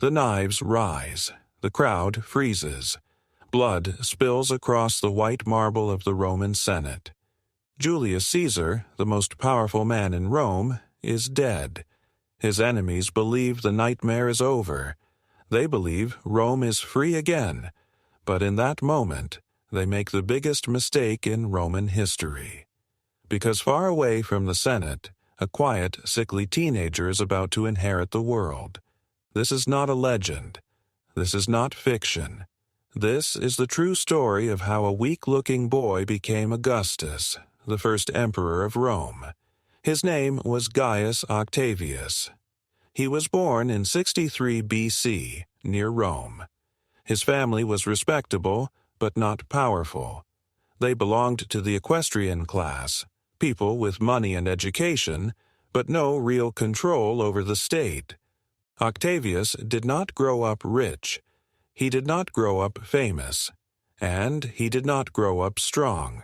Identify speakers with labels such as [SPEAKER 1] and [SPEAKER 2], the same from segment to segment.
[SPEAKER 1] The knives rise. The crowd freezes. Blood spills across the white marble of the Roman Senate. Julius Caesar, the most powerful man in Rome, is dead. His enemies believe the nightmare is over. They believe Rome is free again. But in that moment, they make the biggest mistake in Roman history. Because far away from the Senate, a quiet, sickly teenager is about to inherit the world. This is not a legend. This is not fiction. This is the true story of how a weak-looking boy became Augustus, the first emperor of Rome. His name was Gaius Octavius. He was born in 63 BC, near Rome. His family was respectable, but not powerful. They belonged to the equestrian class, people with money and education, but no real control over the state. Octavius did not grow up rich. He did not grow up famous. And he did not grow up strong.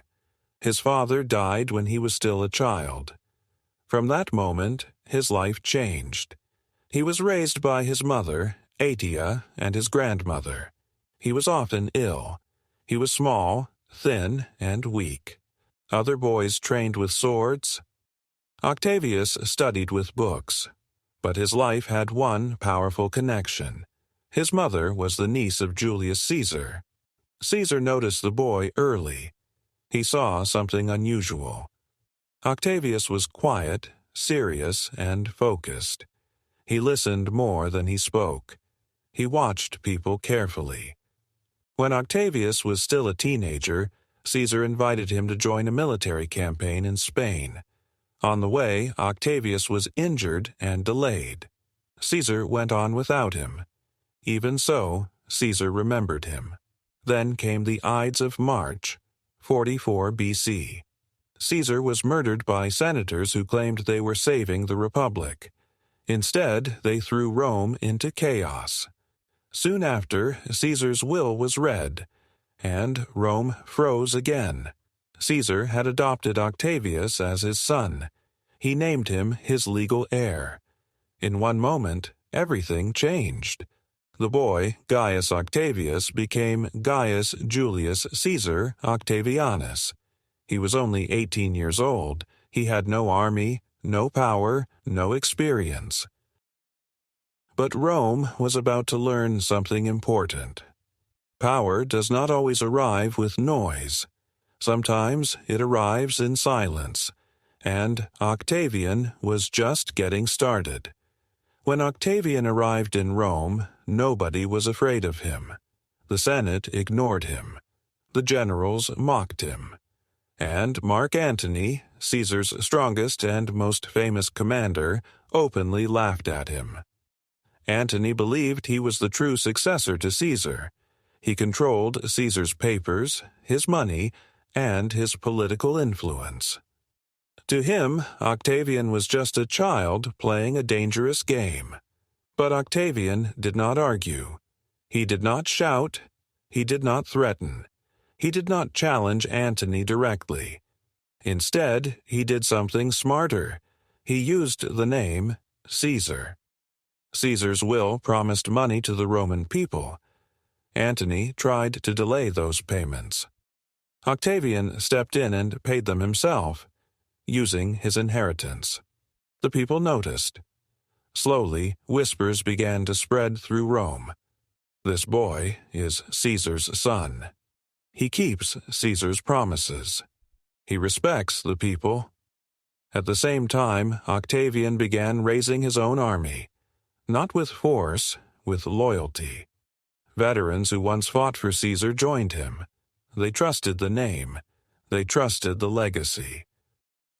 [SPEAKER 1] His father died when he was still a child. From that moment, his life changed. He was raised by his mother, Atia, and his grandmother. He was often ill. He was small, thin, and weak. Other boys trained with swords. Octavius studied with books. But his life had one powerful connection. His mother was the niece of Julius Caesar. Caesar noticed the boy early. He saw something unusual. Octavius was quiet, serious, and focused. He listened more than he spoke. He watched people carefully. When Octavius was still a teenager, Caesar invited him to join a military campaign in Spain. On the way, Octavius was injured and delayed. Caesar went on without him. Even so, Caesar remembered him. Then came the Ides of March, 44 BC. Caesar was murdered by senators who claimed they were saving the Republic. Instead, they threw Rome into chaos. Soon after, Caesar's will was read, and Rome froze again. Caesar had adopted Octavius as his son. He named him his legal heir. In one moment, everything changed. The boy, Gaius Octavius, became Gaius Julius Caesar Octavianus. He was only 18 years old. He had no army, no power, no experience. But Rome was about to learn something important. Power does not always arrive with noise. Sometimes it arrives in silence, and Octavian was just getting started. When Octavian arrived in Rome, nobody was afraid of him. The Senate ignored him. The generals mocked him. And Mark Antony, Caesar's strongest and most famous commander, openly laughed at him. Antony believed he was the true successor to Caesar. He controlled Caesar's papers, his money, and his political influence. To him, Octavian was just a child playing a dangerous game. But Octavian did not argue. He did not shout. He did not threaten. He did not challenge Antony directly. Instead, he did something smarter. He used the name Caesar. Caesar's will promised money to the Roman people. Antony tried to delay those payments. Octavian stepped in and paid them himself, using his inheritance. The people noticed. Slowly, whispers began to spread through Rome. This boy is Caesar's son. He keeps Caesar's promises. He respects the people. At the same time, Octavian began raising his own army. Not with force, with loyalty. Veterans who once fought for Caesar joined him. They trusted the name. They trusted the legacy.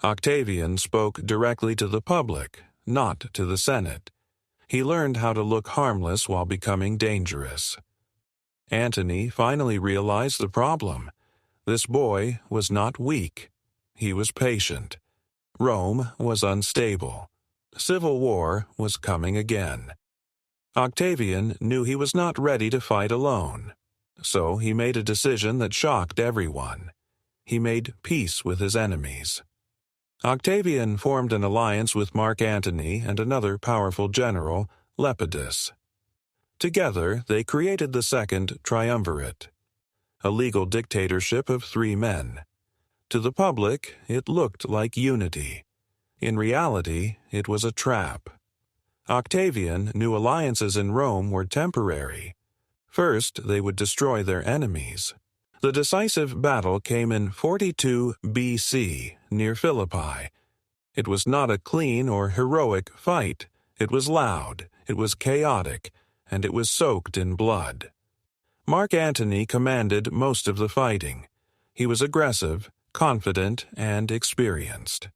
[SPEAKER 1] Octavian spoke directly to the public, not to the Senate. He learned how to look harmless while becoming dangerous. Antony finally realized the problem. This boy was not weak. He was patient. Rome was unstable. Civil war was coming again. Octavian knew he was not ready to fight alone. So he made a decision that shocked everyone. He made peace with his enemies. Octavian formed an alliance with Mark Antony and another powerful general, Lepidus. Together, they created the Second Triumvirate, a legal dictatorship of 3 men. To the public, it looked like unity. In reality, it was a trap. Octavian knew alliances in Rome were temporary. First, they would destroy their enemies. The decisive battle came in 42 BC, near Philippi. It was not a clean or heroic fight. It was loud, it was chaotic, and it was soaked in blood. Mark Antony commanded most of the fighting. He was aggressive, confident, and experienced.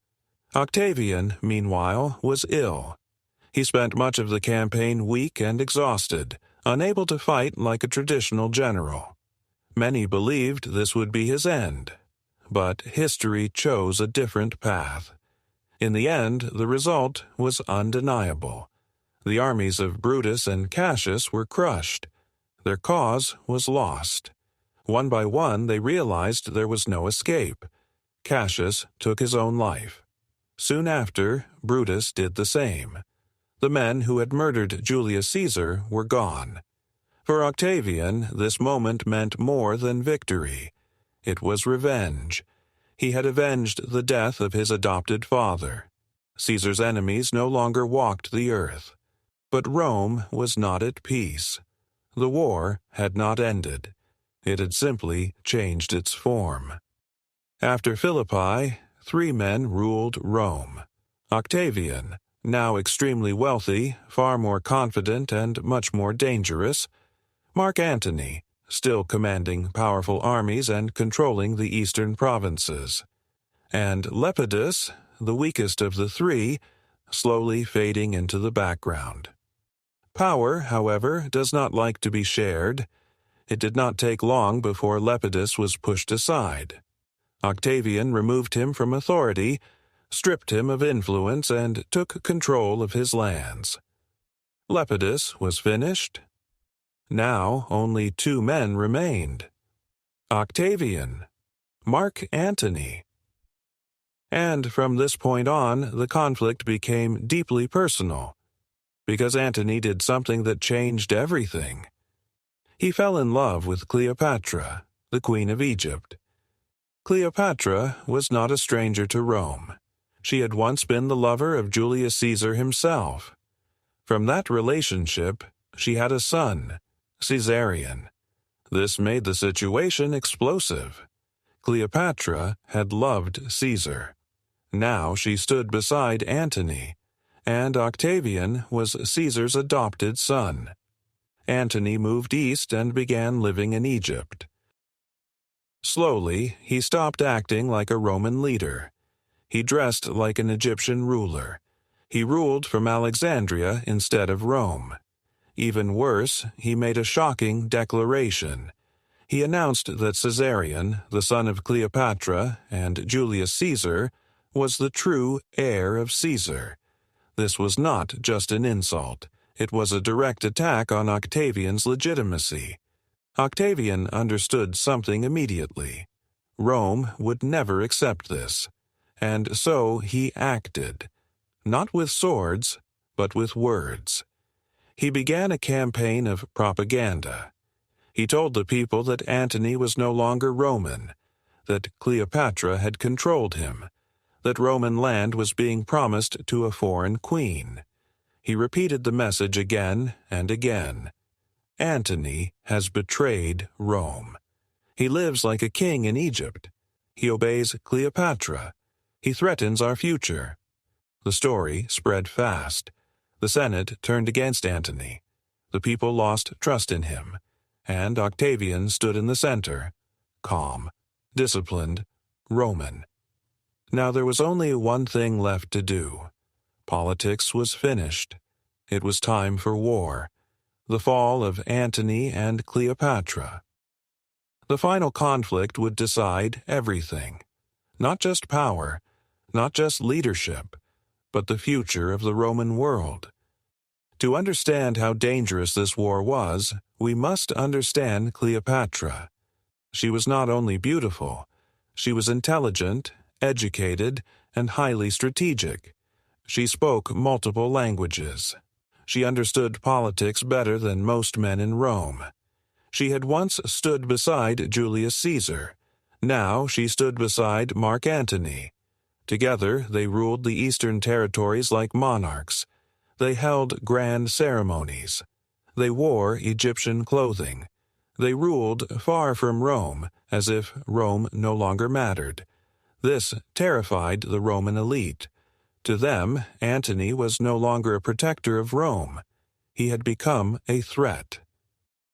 [SPEAKER 1] Octavian, meanwhile, was ill. He spent much of the campaign weak and exhausted, unable to fight like a traditional general. Many believed this would be his end, but history chose a different path. In the end, the result was undeniable. The armies of Brutus and Cassius were crushed. Their cause was lost. One by one, they realized there was no escape. Cassius took his own life. Soon after, Brutus did the same. The men who had murdered Julius Caesar were gone. For Octavian, this moment meant more than victory. It was revenge. He had avenged the death of his adopted father. Caesar's enemies no longer walked the earth. But Rome was not at peace. The war had not ended. It had simply changed its form. After Philippi, 3 men ruled Rome. Octavian, now extremely wealthy, far more confident, and much more dangerous. Mark Antony, still commanding powerful armies and controlling the eastern provinces. And Lepidus, the weakest of the 3, slowly fading into the background. Power, however, does not like to be shared. It did not take long before Lepidus was pushed aside. Octavian removed him from authority, stripped him of influence, and took control of his lands. Lepidus was finished. Now only 2 men remained: Octavian, Mark Antony. And from this point on, the conflict became deeply personal, because Antony did something that changed everything. He fell in love with Cleopatra, the Queen of Egypt. Cleopatra was not a stranger to Rome. She had once been the lover of Julius Caesar himself. From that relationship, she had a son, Caesarion. This made the situation explosive. Cleopatra had loved Caesar. Now she stood beside Antony, and Octavian was Caesar's adopted son. Antony moved east and began living in Egypt. Slowly, he stopped acting like a Roman leader. He dressed like an Egyptian ruler. He ruled from Alexandria instead of Rome. Even worse, he made a shocking declaration. He announced that Caesarion, the son of Cleopatra, and Julius Caesar, was the true heir of Caesar. This was not just an insult. It was a direct attack on Octavian's legitimacy. Octavian understood something immediately. Rome would never accept this. And so he acted, not with swords, but with words. He began a campaign of propaganda. He told the people that Antony was no longer Roman, that Cleopatra had controlled him, that Roman land was being promised to a foreign queen. He repeated the message again and again. Antony has betrayed Rome. He lives like a king in Egypt. He obeys Cleopatra. He threatens our future. The story spread fast. The Senate turned against Antony. The people lost trust in him, and Octavian stood in the center, calm, disciplined, Roman. Now there was only one thing left to do. Politics was finished. It was time for war. The fall of Antony and Cleopatra. The final conflict would decide everything. Not just power, not just leadership, but the future of the Roman world. To understand how dangerous this war was, we must understand Cleopatra. She was not only beautiful, she was intelligent, educated, and highly strategic. She spoke multiple languages. She understood politics better than most men in Rome. She had once stood beside Julius Caesar. Now she stood beside Mark Antony. Together they ruled the eastern territories like monarchs. They held grand ceremonies. They wore Egyptian clothing. They ruled far from Rome, as if Rome no longer mattered. This terrified the Roman elite. To them, Antony was no longer a protector of Rome. He had become a threat.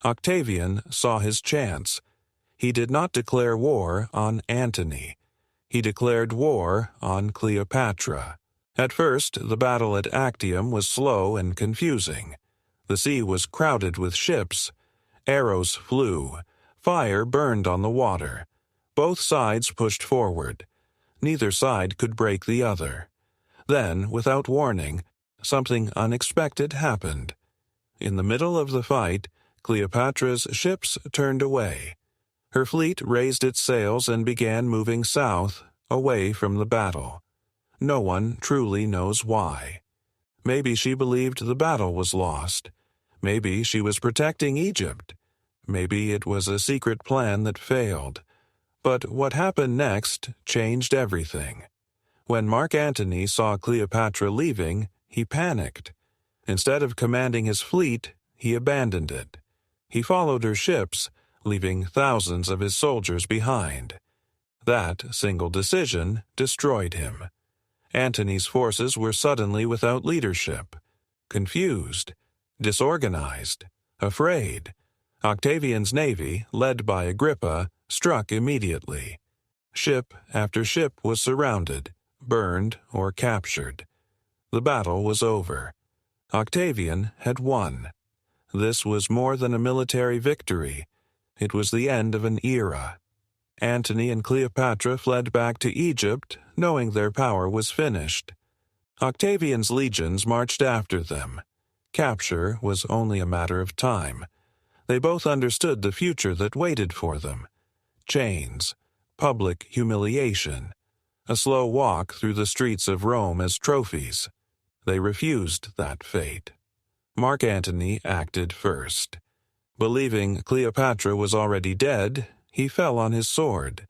[SPEAKER 1] Octavian saw his chance. He did not declare war on Antony. He declared war on Cleopatra. At first, the battle at Actium was slow and confusing. The sea was crowded with ships. Arrows flew. Fire burned on the water. Both sides pushed forward. Neither side could break the other. Then, without warning, something unexpected happened. In the middle of the fight, Cleopatra's ships turned away. Her fleet raised its sails and began moving south, away from the battle. No one truly knows why. Maybe she believed the battle was lost. Maybe she was protecting Egypt. Maybe it was a secret plan that failed. But what happened next changed everything. When Mark Antony saw Cleopatra leaving, he panicked. Instead of commanding his fleet, he abandoned it. He followed her ships, leaving thousands of his soldiers behind. That single decision destroyed him. Antony's forces were suddenly without leadership, confused, disorganized, afraid. Octavian's navy, led by Agrippa, struck immediately. Ship after ship was surrounded, burned, or captured. The battle was over. Octavian had won. This was more than a military victory. It was the end of an era. Antony and Cleopatra fled back to Egypt, knowing their power was finished. Octavian's legions marched after them. Capture was only a matter of time. They both understood the future that waited for them. Chains, public humiliation, a slow walk through the streets of Rome as trophies. They refused that fate. Mark Antony acted first. Believing Cleopatra was already dead, he fell on his sword,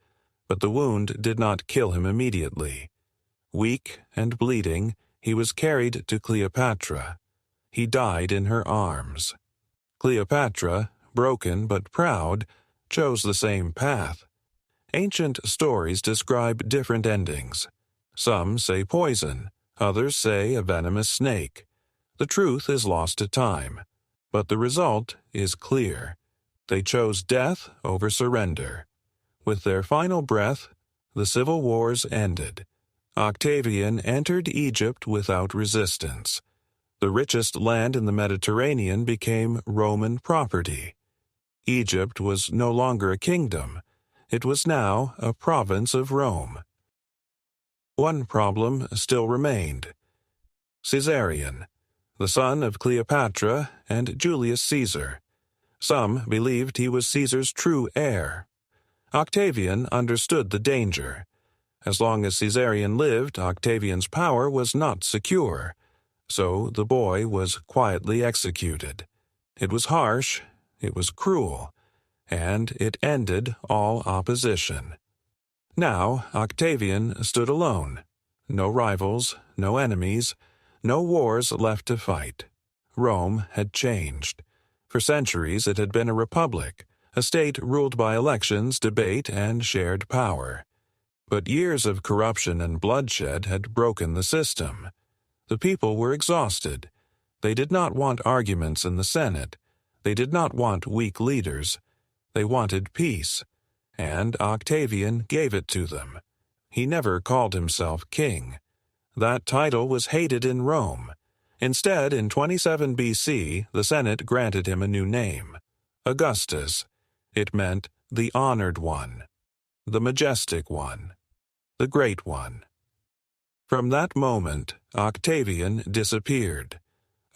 [SPEAKER 1] but the wound did not kill him immediately. Weak and bleeding, he was carried to Cleopatra. He died in her arms. Cleopatra, broken but proud, chose the same path. Ancient stories describe different endings. Some say poison, others say a venomous snake. The truth is lost to time, but the result is clear. They chose death over surrender. With their final breath, the civil wars ended. Octavian entered Egypt without resistance. The richest land in the Mediterranean became Roman property. Egypt was no longer a kingdom. It was now a province of Rome. One problem still remained. Caesarion, the son of Cleopatra and Julius Caesar. Some believed he was Caesar's true heir. Octavian understood the danger. As long as Caesarion lived, Octavian's power was not secure. So the boy was quietly executed. It was harsh, it was cruel, and it ended all opposition. Now Octavian stood alone. No rivals, no enemies, no wars left to fight. Rome had changed. For centuries it had been a republic, a state ruled by elections, debate, and shared power. But years of corruption and bloodshed had broken the system. The people were exhausted. They did not want arguments in the Senate. They did not want weak leaders. They wanted peace, and Octavian gave it to them. He never called himself king. That title was hated in Rome. Instead, in 27 BC, the Senate granted him a new name, Augustus. It meant the honored one, the majestic one, the great one. From that moment, Octavian disappeared.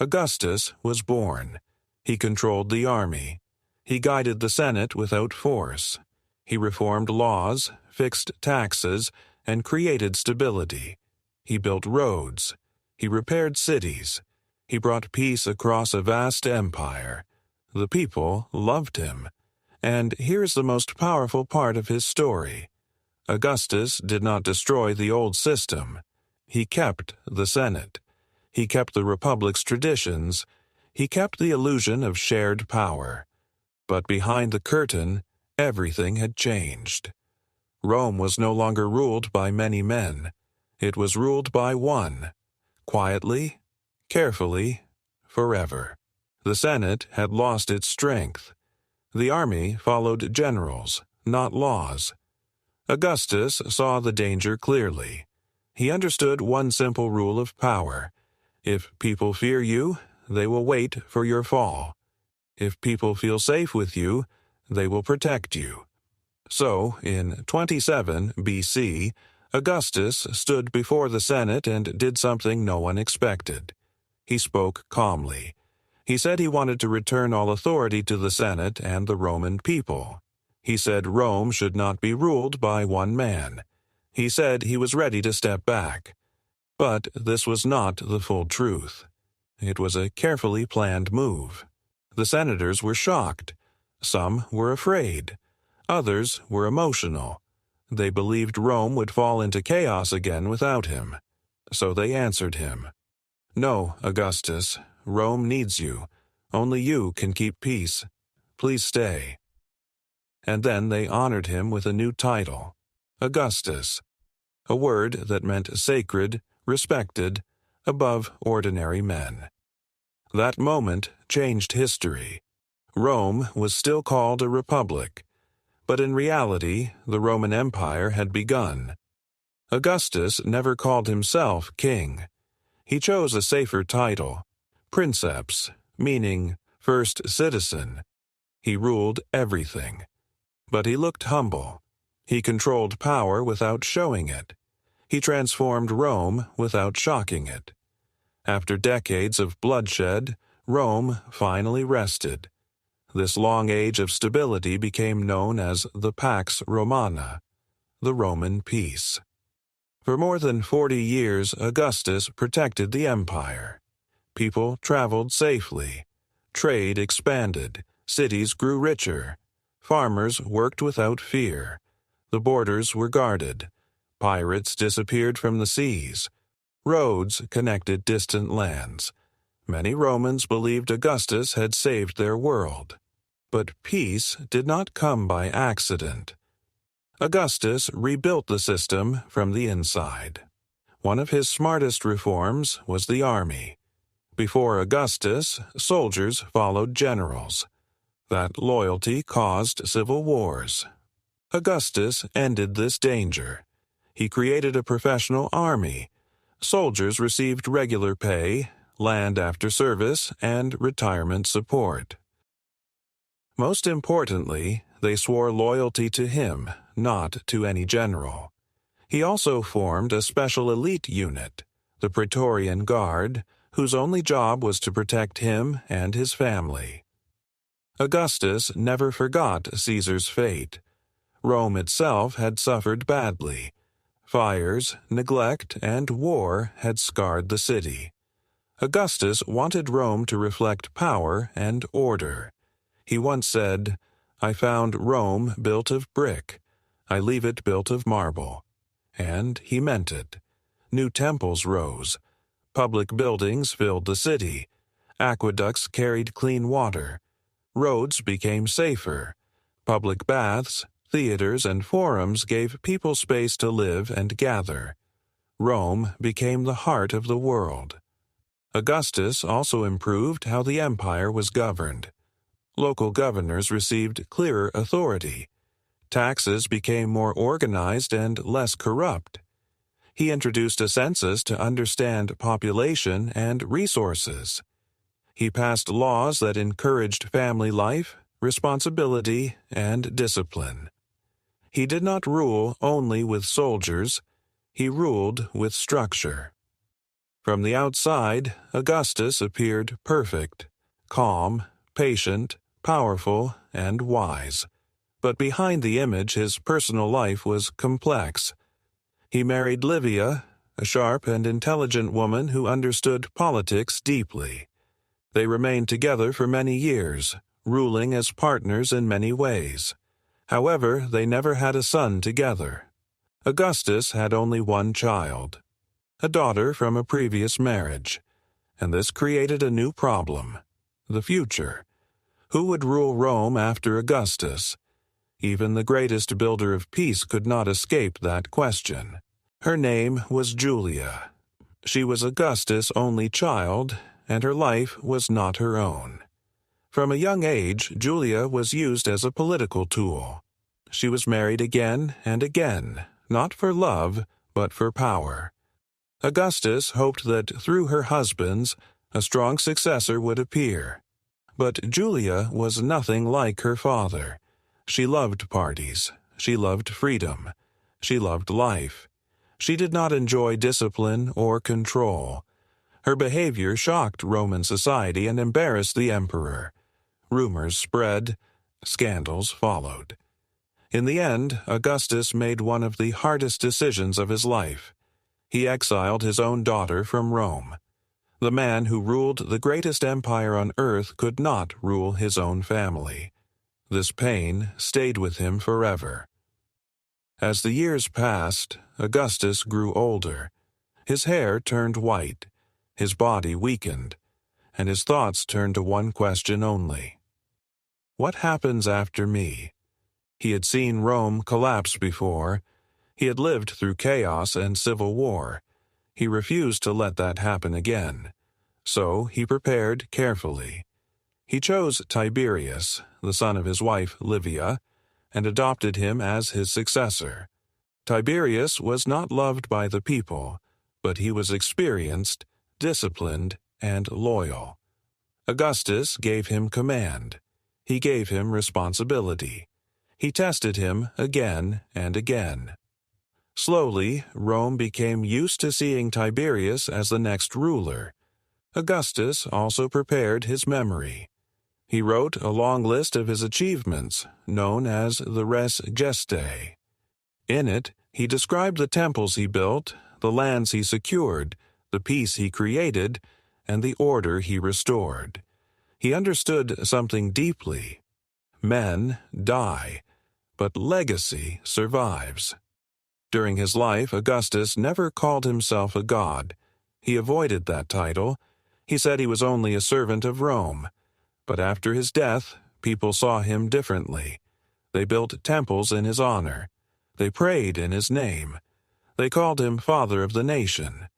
[SPEAKER 1] Augustus was born. He controlled the army. He guided the Senate without force. He reformed laws, fixed taxes, and created stability. He built roads. He repaired cities. He brought peace across a vast empire. The people loved him. And here's the most powerful part of his story. Augustus did not destroy the old system. He kept the Senate. He kept the Republic's traditions. He kept the illusion of shared power. But behind the curtain, everything had changed. Rome was no longer ruled by many men. It was ruled by one. Quietly, carefully, forever. The Senate had lost its strength. The army followed generals, not laws. Augustus saw the danger clearly. He understood one simple rule of power. If people fear you, they will wait for your fall. If people feel safe with you, they will protect you. So, in 27 BC, Augustus stood before the Senate and did something no one expected. He spoke calmly. He said he wanted to return all authority to the Senate and the Roman people. He said Rome should not be ruled by one man. He said he was ready to step back. But this was not the full truth. It was a carefully planned move. The senators were shocked. Some were afraid. Others were emotional. They believed Rome would fall into chaos again without him. So they answered him, "No, Augustus, Rome needs you. Only you can keep peace. Please stay." And then they honored him with a new title, Augustus, a word that meant sacred, respected, above ordinary men. That moment changed history. Rome was still called a republic, but in reality, the Roman Empire had begun. Augustus never called himself king. He chose a safer title, princeps, meaning first citizen. He ruled everything. But he looked humble. He controlled power without showing it. He transformed Rome without shocking it. After decades of bloodshed, Rome finally rested. This long age of stability became known as the Pax Romana, the Roman peace. For more than 40 years, Augustus protected the empire. People traveled safely. Trade expanded. Cities grew richer. Farmers worked without fear. The borders were guarded. Pirates disappeared from the seas. Roads connected distant lands. Many Romans believed Augustus had saved their world. But peace did not come by accident. Augustus rebuilt the system from the inside. One of his smartest reforms was the army. Before Augustus, soldiers followed generals. That loyalty caused civil wars. Augustus ended this danger. He created a professional army. Soldiers received regular pay, land after service, and retirement support. Most importantly, they swore loyalty to him, not to any general. He also formed a special elite unit, the Praetorian Guard, whose only job was to protect him and his family. Augustus never forgot Caesar's fate. Rome itself had suffered badly. Fires, neglect, and war had scarred the city. Augustus wanted Rome to reflect power and order. He once said, "I found Rome built of brick. I leave it built of marble." And he meant it. New temples rose. Public buildings filled the city. Aqueducts carried clean water. Roads became safer. Public baths, theaters, and forums gave people space to live and gather. Rome became the heart of the world. Augustus also improved how the empire was governed. Local governors received clearer authority. Taxes became more organized and less corrupt. He introduced a census to understand population and resources. He passed laws that encouraged family life, responsibility, and discipline. He did not rule only with soldiers. He ruled with structure. From the outside, Augustus appeared perfect, calm, patient, powerful, and wise. But behind the image, his personal life was complex. He married Livia, a sharp and intelligent woman who understood politics deeply. They remained together for many years, ruling as partners in many ways. However, they never had a son together. Augustus had only one child, a daughter from a previous marriage, and this created a new problem: the future. Who would rule Rome after Augustus? Even the greatest builder of peace could not escape that question. Her name was Julia. She was Augustus' only child, and her life was not her own. From a young age, Julia was used as a political tool. She was married again and again, not for love, but for power. Augustus hoped that through her husbands, a strong successor would appear. But Julia was nothing like her father. She loved parties. She loved freedom. She loved life. She did not enjoy discipline or control. Her behavior shocked Roman society and embarrassed the emperor. Rumors spread. Scandals followed. In the end, Augustus made one of the hardest decisions of his life. He exiled his own daughter from Rome. The man who ruled the greatest empire on earth could not rule his own family. This pain stayed with him forever. As the years passed, Augustus grew older. His hair turned white, his body weakened, and his thoughts turned to one question only: what happens after me? He had seen Rome collapse before. He had lived through chaos and civil war. He refused to let that happen again. So he prepared carefully. He chose Tiberius, the son of his wife Livia, and adopted him as his successor. Tiberius was not loved by the people, but he was experienced, disciplined, and loyal. Augustus gave him command. He gave him responsibility. He tested him again and again. Slowly, Rome became used to seeing Tiberius as the next ruler. Augustus also prepared his memory. He wrote a long list of his achievements, known as the Res Gestae. In it, he described the temples he built, the lands he secured, the peace he created, and the order he restored. He understood something deeply. Men die, but legacy survives. During his life, Augustus never called himself a god. He avoided that title. He said he was only a servant of Rome. But after his death, people saw him differently. They built temples in his honor. They prayed in his name. They called him Father of the Nation.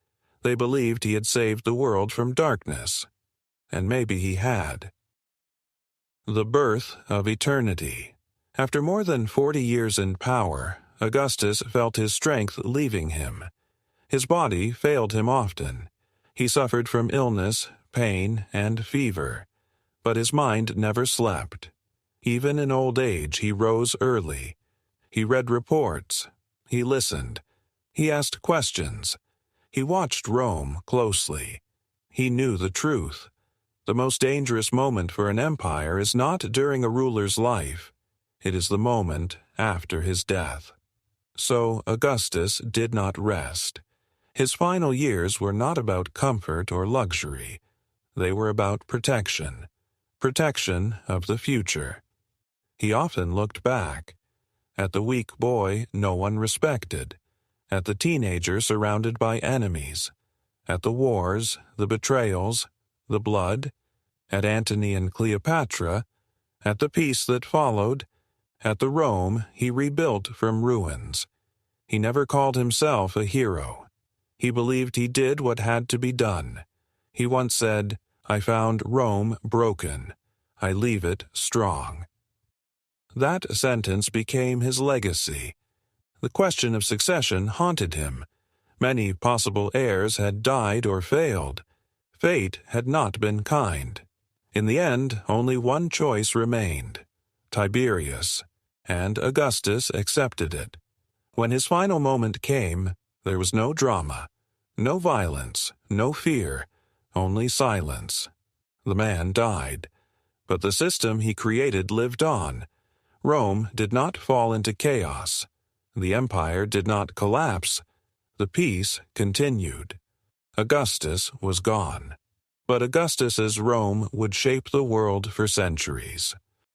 [SPEAKER 1] They believed he had saved the world from darkness. And maybe he had. The birth of eternity. After more than 40 years in power, Augustus felt his strength leaving him. His body failed him often. He suffered from illness, pain, and fever. But his mind never slept. Even in old age, he rose early. He read reports. He listened. He asked questions. He watched Rome closely. He knew the truth. The most dangerous moment for an empire is not during a ruler's life. It is the moment after his death. So Augustus did not rest. His final years were not about comfort or luxury. They were about protection. Protection of the future. He often looked back. At the weak boy no one respected. At the teenager surrounded by enemies. At the wars, the betrayals, the blood. At Antony and Cleopatra. At the peace that followed. At the Rome he rebuilt from ruins. He never called himself a hero. He believed he did what had to be done. He once said, "I found Rome broken. I leave it strong." That sentence became his legacy. The question of succession haunted him. Many possible heirs had died or failed. Fate had not been kind. In the end, only one choice remained: Tiberius, and Augustus accepted it. When his final moment came, there was no drama, no violence, no fear, only silence. The man died, but the system he created lived on. Rome did not fall into chaos. The empire did not collapse. The peace continued. Augustus was gone. But Augustus's Rome would shape the world for centuries.